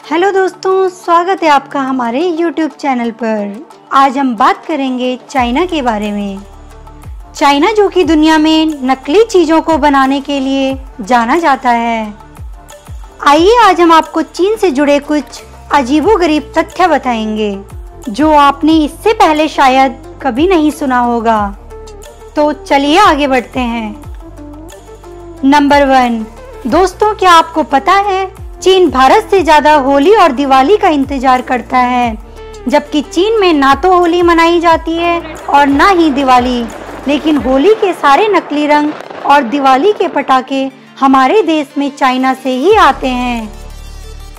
Hello दोस्तों, स्वागत है आपका हमारे YouTube चैनल पर। आज हम बात करेंगे चाइना के बारे में। चाइना जो कि दुनिया में नकली चीज़ों को बनाने के लिए जाना जाता है। आइए आज हम आपको चीन से जुड़े कुछ अजीबोगरीब तथ्य बताएंगे जो आपने इससे पहले शायद कभी नहीं सुना होगा। तो चलिए आगे बढ़ते हैं। नंबर 1, दोस्तों क्या आपको पता है चीन भारत से ज़्यादा होली और दिवाली का इंतजार करता है, जबकि चीन में ना तो होली मनाई जाती है और ना ही दिवाली, लेकिन होली के सारे नकली रंग और दिवाली के पटाखे हमारे देश में चाइना से ही आते हैं।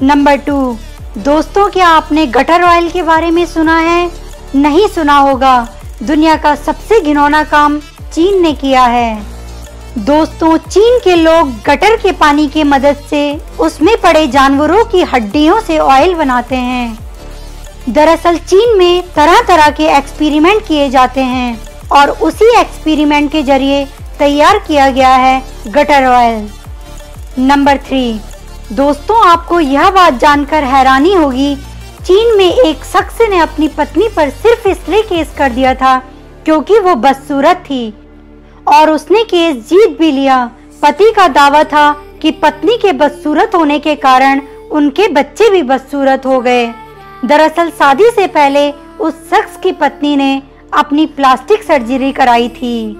नंबर 2, दोस्तों क्या आपने गटर ऑयल के बारे में सुना है? नहीं सुना होगा। दुनिया का सबसे घिनौना काम चीन ने किया है। दोस्तों चीन के लोग गटर के पानी की मदद से उसमें पड़े जानवरों की हड्डियों से ऑयल बनाते हैं। दरअसल चीन में तरह तरह के एक्सपेरिमेंट किए जाते हैं और उसी एक्सपेरिमेंट के जरिए तैयार किया गया है गटर ऑयल। नंबर 3, दोस्तों आपको यह बात जानकर हैरानी होगी, चीन में एक शख्स ने अपनी पत्नी पर सिर्फ इसलिए केस कर दिया था क्योंकि वो बदसूरत थी और उसने केस जीत भी लिया। पति का दावा था कि पत्नी के बदसूरत होने के कारण उनके बच्चे भी बदसूरत हो गए। दरअसल शादी से पहले उस शख्स की पत्नी ने अपनी प्लास्टिक सर्जरी कराई थी।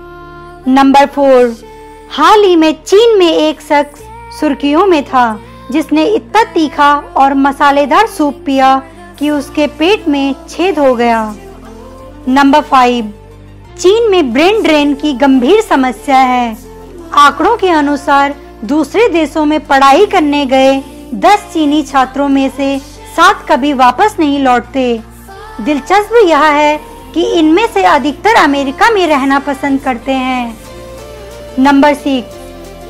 नंबर 4, हाल ही में चीन में एक शख्स सुर्खियों में था जिसने इतना तीखा और मसालेदार सूप पिया कि उसके पेट में छेद हो गया। नंबर 5, चीन में ब्रेन ड्रेन की गंभीर समस्या है। आंकड़ों के अनुसार दूसरे देशों में पढ़ाई करने गए 10 चीनी छात्रों में से 7 कभी वापस नहीं लौटते। दिलचस्प यह है कि इनमें से अधिकतर अमेरिका में रहना पसंद करते हैं। नंबर 6,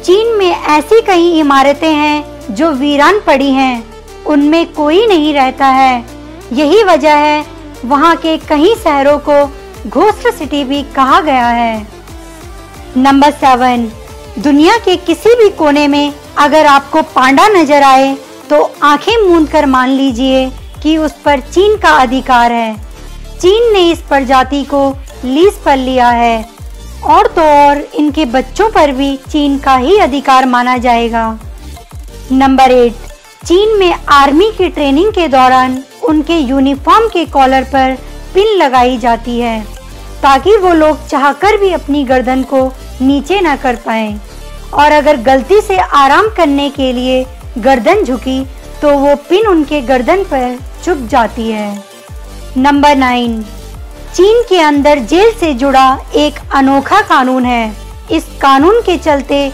चीन में ऐसी कई इमारतें हैं जो वीरान पड़ी हैं, उनमें कोई नहीं रहता है। यही वजह है वहाँ के कई शहरों को घोस्ट सिटी भी कहा गया है। नंबर 7, दुनिया के किसी भी कोने में अगर आपको पांडा नजर आए तो आंखें मूंद कर मान लीजिए कि उस पर चीन का अधिकार है। चीन ने इस प्रजाति को लीज पर लिया है और तो और इनके बच्चों पर भी चीन का ही अधिकार माना जाएगा। नंबर 8, चीन में आर्मी की ट्रेनिंग के दौरान उनके यूनिफॉर्म के कॉलर पर पिन लगाई जाती है ताकि वो लोग चाहकर भी अपनी गर्दन को नीचे न कर पाएं, और अगर गलती से आराम करने के लिए गर्दन झुकी तो वो पिन उनके गर्दन पर चुभ जाती है। नंबर 9, चीन के अंदर जेल से जुड़ा एक अनोखा कानून है। इस कानून के चलते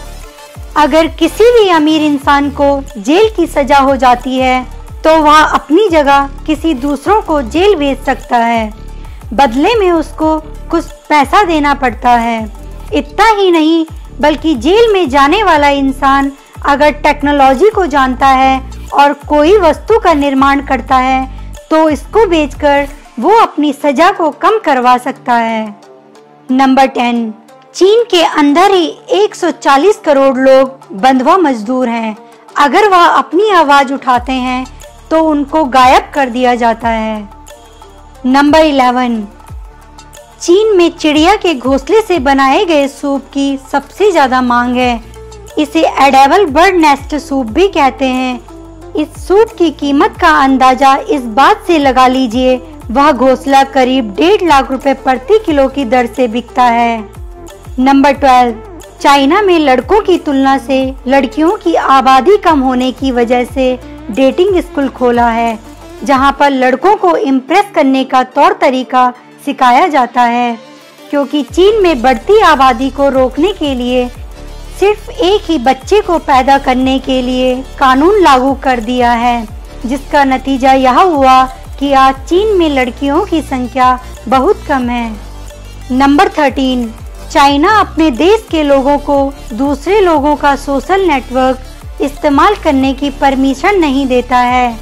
अगर किसी भी अमीर इंसान को जेल की सजा हो जाती है तो वह अपनी जगह किसी दूसरों को जेल भेज सकता है। बदले में उसको कुछ पैसा देना पड़ता है। इतना ही नहीं बल्कि जेल में जाने वाला इंसान अगर टेक्नोलॉजी को जानता है और कोई वस्तु का निर्माण करता है तो इसको बेचकर वो अपनी सजा को कम करवा सकता है। नंबर 10, चीन के अंदर ही 140 करोड़ लोग बंधुआ मजदूर हैं। अगर वह अपनी आवाज उठाते हैं तो उनको गायब कर दिया जाता है। नंबर 11, चीन में चिड़िया के घोंसले से बनाए गए सूप की सबसे ज्यादा मांग है। इसे एडेबल बर्ड नेस्ट सूप भी कहते हैं। इस सूप की कीमत का अंदाजा इस बात से लगा लीजिए वह घोंसला करीब 1.5 लाख रुपए प्रति किलो की दर से बिकता है। नंबर 12, चाइना में लड़कों की तुलना से लड़कियों की आबादी कम होने की वजह से डेटिंग स्कूल खोला है, जहां पर लड़कों को इम्प्रेस करने का तौर तरीका सिखाया जाता है। क्योंकि चीन में बढ़ती आबादी को रोकने के लिए सिर्फ एक ही बच्चे को पैदा करने के लिए कानून लागू कर दिया है, जिसका नतीजा यह हुआ कि आज चीन में लड़कियों की संख्या बहुत कम है। नंबर 13, चाइना अपने देश के लोगों को दूसरे लोगों का सोशल नेटवर्क इस्तेमाल करने की परमिशन नहीं देता है।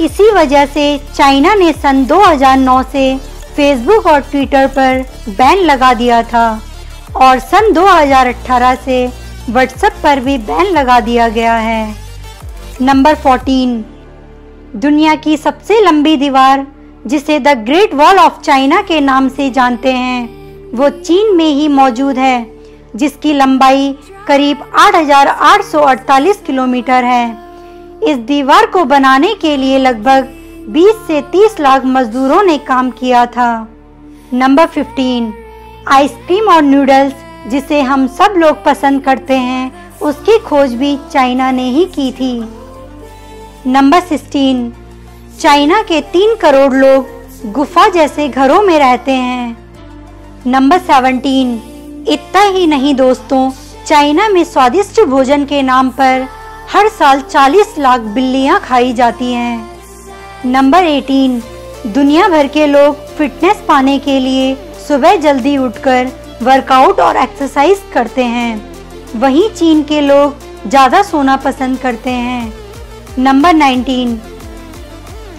इसी वजह से चाइना ने सन 2009 से फेसबुक और ट्विटर पर बैन लगा दिया था और सन 2018 से व्हाट्सएप पर भी बैन लगा दिया गया है। नंबर 14, दुनिया की सबसे लंबी दीवार, जिसे the great wall of China के नाम से जानते हैं, वो चीन में ही मौजूद है, जिसकी लंबाई करीब 8,848 किलोमीटर है। इस दीवार को बनाने के लिए लगभग 20 से 30 लाख मजदूरों ने काम किया था। नंबर 15, आइसक्रीम और नूडल्स, जिसे हम सब लोग पसंद करते हैं, उसकी खोज भी चाइना ने ही की थी। नंबर 16, चाइना के 3 करोड़ लोग गुफा जैसे घरों में रहते हैं। नंबर 17, इतना ही नहीं दोस्तों, चाइना में स्वादिष्ट भोजन के नाम पर हर साल 40 लाख बिल्लियां खाई जाती हैं। नंबर 18, दुनिया भर के लोग फिटनेस पाने के लिए सुबह जल्दी उठकर वर्कआउट और एक्सरसाइज करते हैं। वहीं चीन के लोग ज़्यादा सोना पसंद करते हैं। नंबर 19,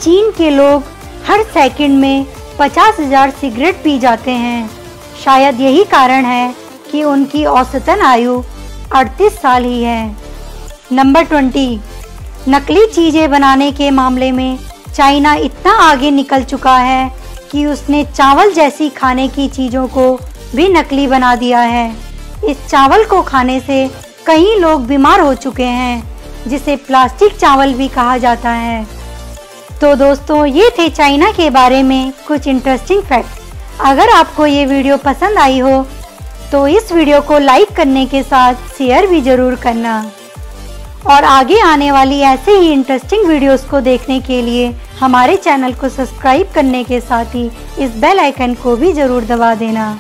चीन के लोग हर सेकंड में 50,000 सिगरेट पी जाते हैं। शायद यही कारण है कि उनकी औसतन आयु 38 साल ही है। नंबर 20, नकली चीज़ें बनाने के मामले में चाइना इतना आगे निकल चुका है कि उसने चावल जैसी खाने की चीज़ों को भी नकली बना दिया है। इस चावल को खाने से कई लोग बीमार हो चुके हैं, जिसे प्लास्टिक चावल भी कहा जाता है। तो दोस्तों, ये थे चाइना के बारे में कुछ इंटरेस्टिंग फैक्ट्स। अगर आपको ये वीडियो पसंद आई हो तो इस वीडियो को लाइक करने के साथ शेयर भी ज़रूर करना, और आगे आने वाली ऐसे ही इंटरेस्टिंग वीडियोस को देखने के लिए हमारे चैनल को सब्सक्राइब करने के साथ ही इस बेल आइकन को भी ज़रूर दबा देना।